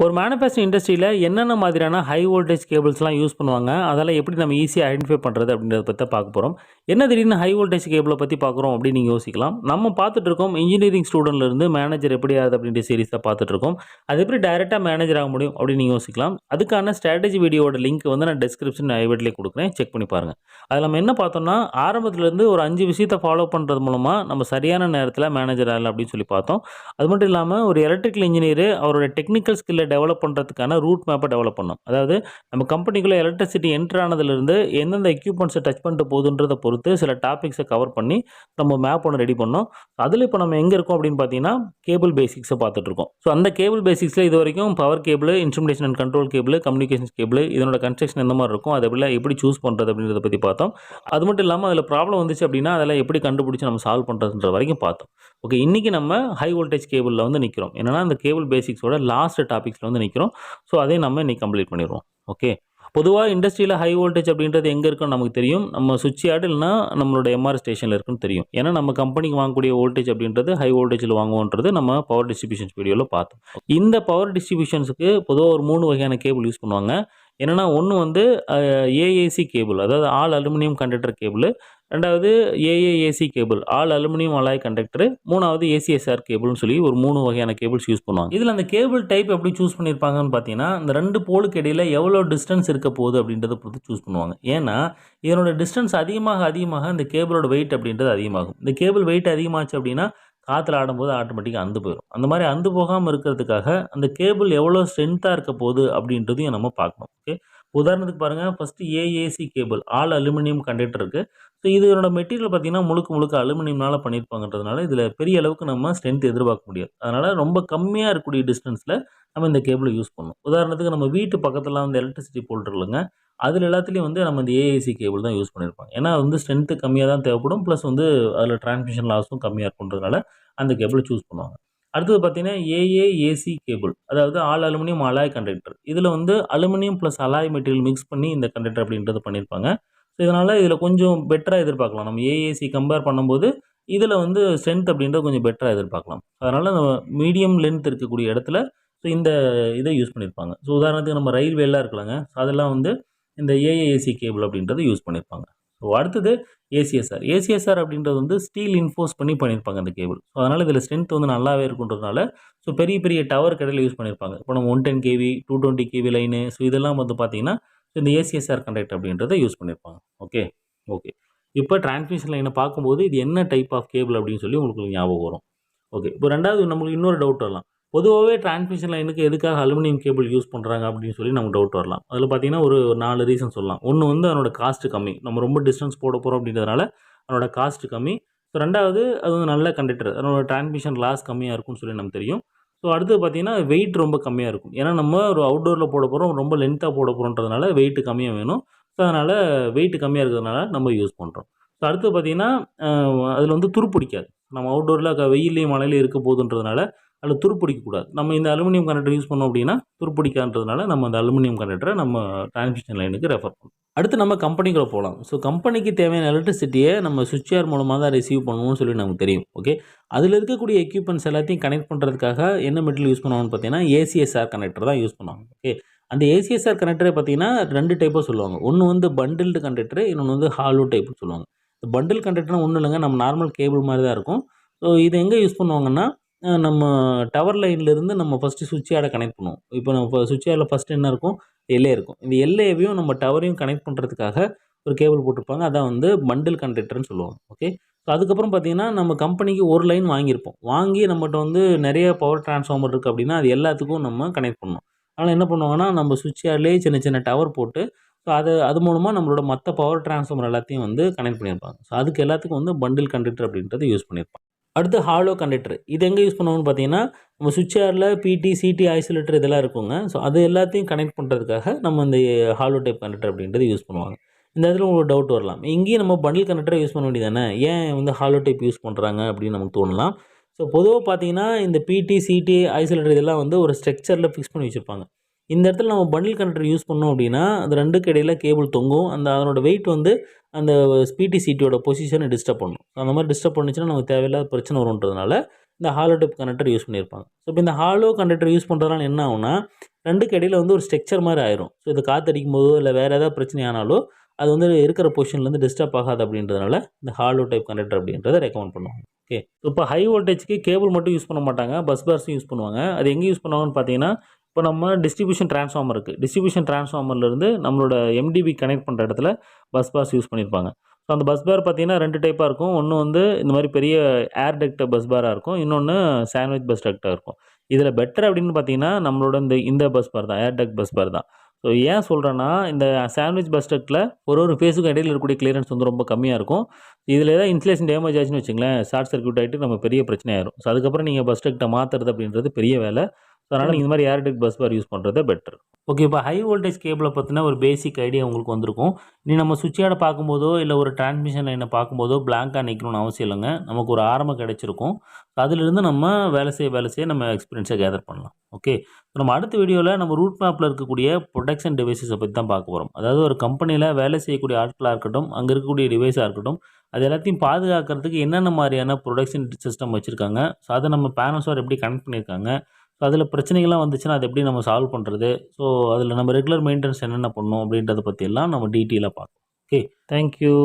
ஒரு மேனுஃபேக்சரிங் இண்டஸ்ட்ரியில என்னென்ன மாதிரியான ஹை வோல்டேஜ் கேபிள்ஸ்லாம் யூஸ் பண்ணுவாங்க? அதெல்லாம் எப்படி நம்ம ஈஸியா ஐடென்டிஃபை பண்றது அப்படின்றத பத்தி தான் பார்க்க போறோம். என்ன திடீர்னு ஹை வோல்டேஜ் கேபிள பத்தி பார்க்குறோம் அப்படின்னு நீங்க யோசிக்கலாம். நம்ம பார்த்துட்டு இருக்கோம் இன்ஜினியரிங் ஸ்டூடெண்ட்ல இருந்து மேனேஜர் எப்படி ஆகுது அப்படின்ற சீரிஸ் தான் பார்த்துட்டு இருக்கோம். அது எப்படி டைரக்ட்டா மேனேஜர் ஆக முடியும் அப்படின்னு நீங்க யோசிக்கலாம். அதுக்கான ஸ்ட்ராட்டஜி வீடியோவோட லிங்க் வந்து நான் டிஸ்கிரிப்ஷன் ஐ பட்டன்லயே குடுக்குறேன். செக் பண்ணி பாருங்க. அதுல நம்ம என்ன பார்த்தோம்னா, ஆரம்பத்துல இருந்து ஒரு 5 விஷயத்த ஃபாலோ பண்றது மூலமா நம்ம சரியான நேரத்துல மேனேஜர் ஆகலாம் அப்படின்னு சொல்லி பார்த்தோம். அது மட்டும் இல்லாம ஒரு எலக்ட்ரிக்கல் இன்ஜினியர் அவரோட டெக்னிக்கல் ஸ்கில்ல டெவலப் பண்றதுக்கான ரூட் மேப்பை டெவலப் பண்ணணும். அதாவது நம்ம கம்பெனிக்குள்ள எலக்ட்ரிசிட்டி என்டர் ஆனதுலேருந்து எந்தெந்த எக்யூப்மெண்ட்ஸை டச் பண்ணிட்டு போகுதுன்றதை பொறுத்து சில டாபிக்ஸை கவர் பண்ணி நம்ம மேப் ஒன்று ரெடி பண்ணோம். அதில் இப்போ நம்ம எங்கே இருக்கோம் அப்படின்னு பார்த்தீங்கன்னா கேபிள் பேசிக்ஸை பார்த்துட்டு இருக்கோம். ஸோ அந்த கேபிள் பேசிக்ஸில் இது வரைக்கும் power cable, instrumentation and control cable, communications cable, இதனோட கன்ஸ்ட்ரக்ஷன் எந்த மாதிரி இருக்கும், அதை எப்படி சூஸ் பண்ணுறது அப்படின்றத பற்றி பார்த்தோம். அது மட்டும் இல்லாமல் அதில் ப்ராப்ளம் வந்துச்சு அப்படின்னா அதெல்லாம் எப்படி கண்டுபிடிச்சி நம்ம சால்வ் பண்ணுறதுன்ற வரைக்கும் பார்த்தோம். ஓகே, இன்றைக்கி நம்ம ஹை வோல்டேஜ் கேபிளில் வந்து நிற்கிறோம். என்னன்னா அந்த கேபிள் பேசிக்ஸோட லாஸ்ட் டாபிக்ஸில் வந்து நிற்கிறோம். ஸோ அதையும் நம்ம இன்னைக்கு கம்ப்ளீட் பண்ணிடுவோம். ஓகே, பொதுவாக இண்டஸ்ட்ரியில் ஹை வோல்டேஜ் அப்படின்றது எங்கே இருக்குன்னு நமக்கு தெரியும். நம்ம சுவிட்ச் யார்டு இல்லைனா நம்மளோட எம்ஆர் ஸ்டேஷனில் இருக்குன்னு தெரியும். ஏன்னா நம்ம கம்பெனிக்கு வாங்கக்கூடிய வோல்டேஜ் அப்படின்றது ஹை வோல்டேஜில் வாங்குவோன்றது நம்ம பவர் டிஸ்ட்ரிபியூஷன்ஸ் வீடியோவில் பார்த்தோம். இந்த பவர் டிஸ்ட்ரிபியூஷன்ஸுக்கு பொதுவாக ஒரு 3 வகையான கேபிள் யூஸ் பண்ணுவாங்க. என்னென்னா ஒன்று வந்து ஏஏசி கேபிள், அதாவது ஆல் அலுமினியம் கண்டக்டர் கேபிள். ரெண்டாவது AAAC cable, all aluminium alloy conductor. மூணாவது ஏசிஎஸ்ஆர் கேபிள்னு சொல்லி ஒரு 3 வகையான கேபிள்ஸ் யூஸ் பண்ணுவாங்க. இதில் அந்த கேபிள் டைப் எப்படி சூஸ் பண்ணியிருப்பாங்கன்னு பார்த்தீங்கன்னா, இந்த 2 போலுக்கு இடையில் எவ்வளோ டிஸ்டன்ஸ் இருக்க போகுது அப்படின்றத பொறுத்து சூஸ் பண்ணுவாங்க. ஏன்னா இதனோட டிஸ்டன்ஸ் அதிகமாக இந்த கேபிளோட வெயிட் அப்படின்றது அதிகமாகும். இந்த கேபிள் வெயிட் அதிகமாச்சு அப்படின்னா காற்றுல ஆடும்போது ஆட்டோமேட்டிக்காக அந்து போயிடும். அந்த மாதிரி அந்து போகாமல் இருக்கிறதுக்காக அந்த கேபிள் எவ்வளோ ஸ்ட்ரென்த்தாக இருக்க போகுது அப்படின்றதையும் நம்ம பார்க்கணும். ஓகே, உதாரணத்துக்கு பாருங்கள், first AAC cable, all aluminium conductor இருக்குது. ஸோ இதனோட மெட்டீரியல் பார்த்தீங்கன்னா முழுக்க அலுமினியம்னால பண்ணியிருப்பாங்கன்றதுனால இதில் பெரிய அளவுக்கு நம்ம ஸ்ட்ரென்த் எதிர்பார்க்க முடியாது. அதனால் ரொம்ப கம்மியாக இருக்கக்கூடிய டிஸ்டன்ஸில் நம்ம இந்த கேபிளை யூஸ் பண்ணணும். உதாரணத்துக்கு நம்ம வீட்டு பக்கத்தில் வந்து எலக்ட்ரிசிட்டி போல் இல்லைங்க, அதில் எல்லாத்துலேயும் வந்து நம்ம இந்த ஏஏசி கேபிள் தான் யூஸ் பண்ணியிருப்பாங்க. ஏன்னா வந்து ஸ்ட்ரென்த்து கம்மியாக தான் தேவைப்படும், ப்ளஸ் வந்து அதில் டிரான்ஸ்மிஷன் லாஸும் கம்மியாக இருக்குன்றதுனால அந்த கேபிளை சூஸ் பண்ணுவாங்க. அடுத்தது பார்த்தீங்கன்னா ஏஏஏசி கேபிள், அதாவது ஆல் அலுமினியம் அலாய் கண்டக்டர். இதில் வந்து aluminium plus alloy material mix பண்ணி இந்த கண்டக்டர் அப்படின்றது பண்ணியிருப்பாங்க. ஸோ இதனால் இதில் கொஞ்சம் பெட்டராக எதிர்பார்க்கலாம். நம்ம ஏஏசி கம்பேர் பண்ணும்போது இதில் வந்து ஸ்ட்ரென்த் அப்படின்றது கொஞ்சம் பெட்டராக எதிர்பார்க்கலாம். அதனால் நம்ம மீடியம் லென்த் இருக்கக்கூடிய இடத்துல ஸோ இந்த இதை யூஸ் பண்ணியிருப்பாங்க. ஸோ உதாரணத்துக்கு நம்ம ரயில்வேலாம் இருக்கலாங்க, அதெல்லாம் வந்து இந்த ஏஏஏசி கேபிள் அப்படின்றத யூஸ் பண்ணியிருப்பாங்க. ஸோ அடுத்தது ஏசிஎஸ்ஆர். ஏசிஎஸ்ஆர் அப்படின்றது வந்து ஸ்டீல் இன்ஃபோர்ஸ் பண்ணி பண்ணியிருப்பாங்க அந்த கேபிள். ஸோ அதனால் இதில் ஸ்ட்ரென்த் வந்து நல்லாவே இருக்குன்றதுனால ஸோ பெரிய டவர் கடையில் யூஸ் பண்ணியிருப்பாங்க. இப்போ நம்ம 110 கேவி 220 கேவி லைனு, ஸோ இதெல்லாம் வந்து பார்த்தீங்கன்னா இந்த ஏசிஎஸ்ஆர் கண்டக்டர் அப்படின்றத யூஸ் பண்ணியிருப்பாங்க. ஓகே, இப்போ டிரான்ஸ்மிஷன் லைனை பார்க்கும்போது இது என்ன டைப் ஆஃப் கேபிள் அப்படின்னு சொல்லி உங்களுக்கு ஞாபகம் வரும். ஓகே, இப்போ ரெண்டாவது நம்மளுக்கு இன்னொரு டவுட் வரலாம். பொதுவாகவே டிரான்ஸ்மிஷன் லைனுக்கு எதுக்காக அலுமினியம் கேபிள் யூஸ் பண்ணுறாங்க அப்படின்னு சொல்லி நமக்கு டவுட் வரலாம். அதில் பார்த்தீங்கன்னா ஒரு 4 ரீசன் சொல்லலாம். ஒன்று வந்து அதனோட காஸ்ட்டு கம்மி, நம்ம ரொம்ப டிஸ்டன்ஸ் போட போகிறோம் அப்படின்றதுனால அதனோட காஸ்ட்டு கம்மி. ஸோ ரெண்டாவது அது வந்து நல்ல கண்டக்டர், அதனோட டிரான்ஸ்மிஷன் லாஸ் கம்மியாக இருக்கும்னு சொல்லி நமக்கு தெரியும். ஸோ அடுத்தது பார்த்தீங்கன்னா வெயிட் ரொம்ப கம்மியாக இருக்கும். ஏன்னா நம்ம ஒரு அவுட்டோரில் போட போகிறோம், ரொம்ப லென்த்தாக போட போகிறோன்றதுனால வெயிட் கம்மியாக வேணும். ஸோ அதனால் வெயிட் கம்மியாக இருக்கிறதுனால நம்ம யூஸ் பண்ணுறோம். ஸோ அடுத்து பார்த்தீங்கன்னா அதில் வந்து துருப்பிடிக்காது. நம்ம அவுட்டோரில் வெயிலையும் மழையிலையும் இருக்க போதுன்றதுனால அதில் துருப்பிடிக்கக்கூடாது. நம்ம இந்த அலுமினியம் கண்டக்டர் யூஸ் பண்ணோம் அப்படின்னா துருப்பிடிக்கான்றதுனால நம்ம அந்த அலுமினியம் கண்டக்டரை நம்ம டிரான்ஸ்மிஷன் லைனுக்கு ரெஃபர் பண்ணுறோம். அடுத்து நம்ம கம்பெனிக்குள்ளே போகலாம். ஸோ கம்பெனிக்கு தேவையான எலக்ட்ரிசிட்டியை நம்ம சுவிட்ச் யார்ட் மூலமாக தான் ரிசீவ் பண்ணணும்னு சொல்லி நமக்கு தெரியும். ஓகே, அதில் இருக்கக்கூடிய எக்யூப்மெண்ட்ஸ் எல்லாத்தையும் கனெக்ட் பண்ணுறதுக்காக என்ன மெட்டீரியல் யூஸ் பண்ணுவாங்கன்னு பார்த்தீங்கன்னா ஏசிஎஸ்ஆர் கனெக்டர் தான் யூஸ் பண்ணுவாங்க. ஓகே, அந்த ஏசிஎஸ்ஆர் கனெக்டரை பார்த்தீங்கன்னா 2 டைப்பாக சொல்லுவாங்க. ஒன்று வந்து பண்டில்டு கண்டக்டர், இன்னொன்று வந்து ஹாலோ டைப்னு சொல்லுவாங்க. இந்த பண்டில் கண்டக்டர்னா ஒன்றும் இல்லைங்க, நம்ம நார்மல் கேபிள் மாதிரி தான் இருக்கும். ஸோ இதை எங்கே யூஸ் பண்ணுவாங்கன்னா நம்ம டவர் லைன்லேருந்து நம்ம ஃபஸ்ட்டு சுவிட்ச் யார்டை கனெக்ட் பண்ணுவோம். இப்போ நம்ம சுவிட்ச் யார்டில் ஃபஸ்ட்டு என்ன இருக்கும், எல்ஏ இருக்கும். இந்த எல்ஏவையும் நம்ம டவரையும் கனெக்ட் பண்ணுறதுக்காக ஒரு கேபிள் போட்டிருப்பாங்க. அதான் வந்து பண்டில் கண்டக்டர்னு சொல்லுவாங்க. ஓகே, ஸோ அதுக்கப்புறம் பார்த்தீங்கன்னா நம்ம கம்பெனிக்கு ஒரு லைன் வாங்கியிருப்போம். வாங்கி நம்மகிட்ட வந்து நிறைய பவர் டிரான்ஸ்ஃபார்மர் இருக்குது அப்படின்னா அது எல்லாத்துக்கும் நம்ம கனெக்ட் பண்ணணும். அதனால் என்ன பண்ணுவாங்கன்னா நம்ம சுவிட்ச் யார்ட்லேயே சின்ன டவர் போட்டு ஸோ அது மூலமாக நம்மளோட மற்ற பவர் டிரான்ஸ்ஃபார்மர் எல்லாத்தையும் வந்து கனெக்ட் பண்ணியிருப்பாங்க. ஸோ அதுக்கு எல்லாத்துக்கும் வந்து பண்டில் கண்டக்டர் அப்படின்றது யூஸ் பண்ணியிருப்பாங்க. அடுத்து ஹாலோ கண்டக்டர். இது எங்கே யூஸ் பண்ணுவோம்னு பார்த்தீங்கன்னா நம்ம சுவிட்ச் யார்டில் பிடி, சிடி, ஐசோலேட்டர் இதெல்லாம் இருக்குங்க. ஸோ அது எல்லாத்தையும் கனெக்ட் பண்ணுறதுக்காக நம்ம இந்த ஹாலோ டைப் கண்டக்டர் அப்படின்றது யூஸ் பண்ணுவாங்க. இந்த இடத்துல உங்களுக்கு டவுட் வரலாம், இங்கேயும் நம்ம பண்டில் கண்டக்டரை யூஸ் பண்ண வேண்டியதானே, ஏன் வந்து ஹாலோ டைப் யூஸ் பண்ணுறாங்க அப்படின்னு நமக்கு தோணலாம். ஸோ பொதுவாக பார்த்தீங்கன்னா இந்த பிடி, சிடி, ஐசோலேட்டர் இதெல்லாம் வந்து ஒரு ஸ்ட்ரக்சரில் ஃபிக்ஸ் பண்ணி வச்சுருப்பாங்க. இந்த இடத்துல நம்ம பண்டில் கண்டக்டர் யூஸ் பண்ணோம் அப்படின்னா அது 2க்கு இடையில் கேபிள் தொங்கும். அதனோட வெயிட் வந்து அந்த பிடி, சிடியோட பொசிஷனை டிஸ்டர்ப் பண்ணும். அந்த மாதிரி டிஸ்டர்ப் பண்ணிச்சுன்னா நமக்கு தேவையில்லாத பிரச்சனை வரும்ன்றதுனால இந்த ஹாலோ டைப் கனெக்டர் யூஸ் பண்ணியிருப்பாங்க. ஸோ இப்போ இந்த ஹாலோ கனெக்டர் யூஸ் பண்ணுறதுனால என்ன ஆகும்னா, 2க்கு இடையில வந்து ஒரு ஸ்ட்ரக்சர் மாதிரி ஆயிரும். ஸோ இது காற்றடிக்கும் போதோ இல்லை வேறு ஏதாவது பிரச்சனை ஆனாலோ அது வந்து இருக்கிற பொசிஷன்லேருந்து டிஸ்டர்ப் ஆகாது அப்படின்றதுனால இந்த ஹாலோ டைப் கனெக்டர் அப்படின்றத ரெக்கமெண்ட் பண்ணுவாங்க. ஓகே. இப்போ ஹை வோல்டேஜ்க்கு கேபிள் மட்டும் யூஸ் பண்ண மாட்டாங்க, பஸ் பார்ஸும் யூஸ் பண்ணுவாங்க. அது எங்கே யூஸ் பண்ணுவாங்கன்னு பார்த்தீங்கன்னா, இப்போ நம்ம டிஸ்ட்ரிபியூஷன் டிரான்ஸ்ஃபார்மர் இருக்குது. டிஸ்ட்ரிபியூஷன் டிரான்ஸ்ஃபார்மர்லேருந்து நம்மளோட எம்டிபி கனெக்ட் பண்ணுற இடத்துல பஸ் பார்ஸ் யூஸ் பண்ணியிருப்பாங்க. ஸோ அந்த பஸ் பார் பார்த்தீங்கன்னா 2 டைப்பாக இருக்கும். ஒன்று வந்து இந்த மாதிரி பெரிய ஏர் டக்ட் பஸ் பாராக இருக்கும். இன்னொன்று சாண்ட்விச் பஸ் டக்டாக இருக்கும். இதில் பெட்டர் அப்படின்னு பார்த்தீங்கன்னா நம்மளோட இந்த பஸ் பார் தான், ஏர் டக்ட் பஸ் பார் தான். ஸோ ஏன் சொல்கிறேன்னா, இந்த சாண்ட்விச் பஸ் டக்டில் ஒரு ஃபேஸுக்கும் இடையில இருக்கக்கூடிய கிளியரன்ஸ் வந்து ரொம்ப கம்மியாக இருக்கும். இதில் ஏதாவது இன்சுலேஷன் டேமேஜ் ஆச்சுன்னு வச்சுங்களேன், ஷார்ட் சர்க்யூட் ஆகிட்டு நம்ம பெரிய பிரச்சனை ஆயிரும். ஸோ அதுக்கப்புறம் நீங்கள் பஸ் டக்ட்டை மாற்றுறது அப்படின்றது பெரிய வேலை. ஸோ அதனால் நீங்கள் இந்த மாதிரி ஏர் டக்ட் பஸ் பார் யூஸ் பண்ணுறது பெட்டர். ஓகே. இப்போ ஹை வோல்டேஜ் கேபிளை பற்றின ஒரு பேசிக் ஐடியா உங்களுக்கு வந்திருக்கும். இனி நம்ம சுவிட்ச் யார்டை பார்க்கும்போதோ இல்லை ஒரு டிரான்ஸ்மிஷன் லைனை பார்க்கும்போதோ பிளாங்காக நிற்கணும்னு அவசியம் இல்லைங்க. நமக்கு ஒரு ஆரம்பம் கிடைச்சிருக்கும். ஸோ அதிலிருந்து நம்ம வேலை செய்ய நம்ம எக்ஸ்பீரியன்ஸை கேதர் பண்ணலாம். ஓகே. ஸோ நம்ம அடுத்த வீடியோவில் நம்ம ரூட் மேப்பில் இருக்கக்கூடிய ப்ரொடக்ஷன் டிவைசஸை பற்றி தான் பார்க்க போகிறோம். அதாவது ஒரு கம்பெனியில் வேலை செய்யக்கூடிய ஆட்களாக இருக்கட்டும், அங்கே இருக்கக்கூடிய டிவைஸாக இருக்கட்டும், அது எல்லாத்தையும் பாதுகாக்கிறதுக்கு என்னென்ன மாதிரியான ப்ரொடக்ஷன் சிஸ்டம் வச்சுருக்காங்க, ஸோ அதை நம்ம பேனல்ஸோடு எப்படி கனெக்ட் பண்ணியிருக்காங்க, ஸோ அதில் பிரச்சனைகள்லாம் வந்துச்சுன்னா அதை எப்படி நம்ம சால்வ் பண்ணுறது, ஸோ அதில் நம்ம ரெகுலர் மெயின்டெனன்ஸ் என்னென்ன பண்ணணும் அப்படின்றத பற்றியெல்லாம் நம்ம டீட்டெயிலாக பார்க்கலாம். ஓகே. தேங்க்யூ.